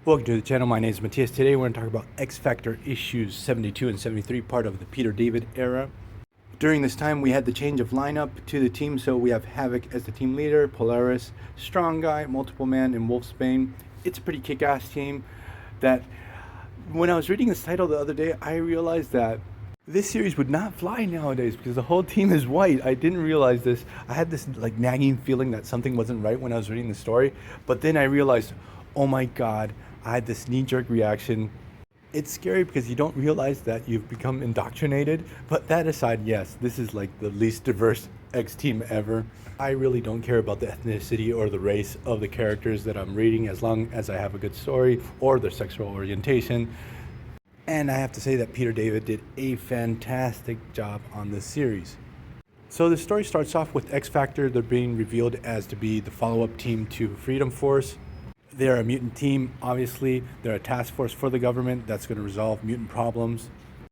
Welcome to the channel. My name is Matthias. Today we're going to talk about X Factor issues 72 and 73, part of the Peter David era. During this time, we had the change of lineup to the team, so we have Havoc as the team leader, Polaris, Strong Guy, Multiple Man, and Wolfsbane. It's a pretty kick-ass team that, when I was reading this title the other day, I realized that this series would not fly nowadays because the whole team is white. I didn't realize this. I had this nagging feeling that something wasn't right when I was reading the story, but then I realized, oh my god, I had this knee-jerk reaction. It's scary because you don't realize that you've become indoctrinated. But that aside, yes, this is like the least diverse X team ever. I really don't care about the ethnicity or the race of the characters that I'm reading as long as I have a good story or their sexual orientation. And I have to say that Peter David did a fantastic job on this series. So the story starts off with X Factor. They're being revealed as to be the follow-up team to Freedom Force. They're a mutant team, obviously. They're a task force for the government that's going to resolve mutant problems.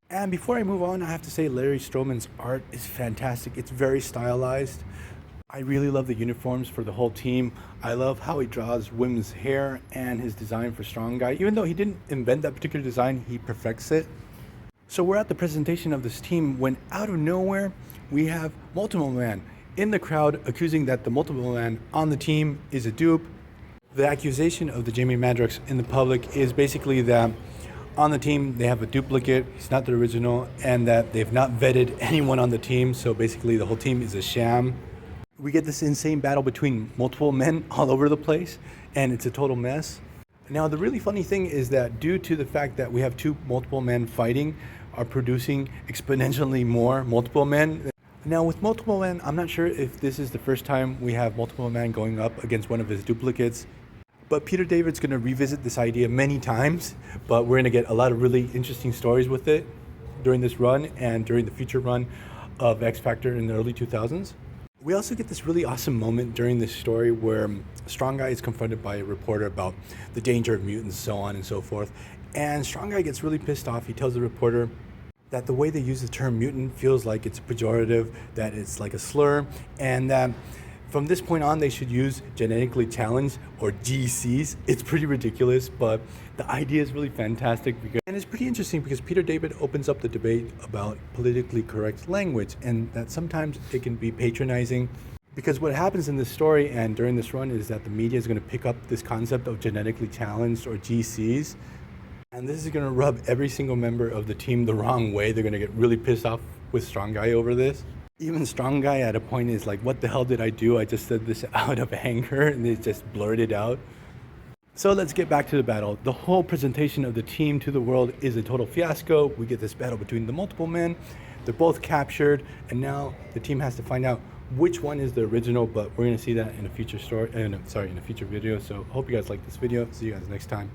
And before I move on, I have to say Larry Stroman's art is fantastic. It's very stylized. I really love the uniforms for the whole team. I love how he draws women's hair and his design for Strong Guy. Even though he didn't invent that particular design, he perfects it. So we're at the presentation of this team when out of nowhere, we have Multiple Man in the crowd accusing that the Multiple Man on the team is a dupe. The accusation of the Jamie Madrox in the public is basically that on the team they have a duplicate, he's not the original, and that they've not vetted anyone on the team, so basically the whole team is a sham. We get this insane battle between multiple men all over the place, and it's a total mess. Now the really funny thing is that due to the fact that we have two multiple men fighting, are producing exponentially more multiple men. Now with Multiple Man, I'm not sure if this is the first time we have Multiple Man going up against one of his duplicates, but Peter David's going to revisit this idea many times, but we're going to get a lot of really interesting stories with it during this run and during the future run of X Factor in the early 2000s. We also get this really awesome moment during this story where Strong Guy is confronted by a reporter about the danger of mutants, so on and so forth, and Strong Guy gets really pissed off. He tells the reporter that the way they use the term mutant feels like it's pejorative, that it's like a slur, and that from this point on they should use genetically challenged or GCs. It's pretty ridiculous, but the idea is really fantastic and it's pretty interesting because Peter David opens up the debate about politically correct language and that sometimes it can be patronizing. Because what happens in this story and during this run is that the media is going to pick up this concept of genetically challenged or GCs. And this is going to rub every single member of the team the wrong way. They're going to get really pissed off with Strong Guy over this. Even Strong Guy at a point is like, what the hell did I do? I just said this out of anger, and they just blurted out. So let's get back to the battle. The whole presentation of the team to the world is a total fiasco. We get this battle between the multiple men. They're both captured, and now the team has to find out which one is the original, but we're going to see that in a future story, in a future video. So hope you guys like this video. See you guys next time.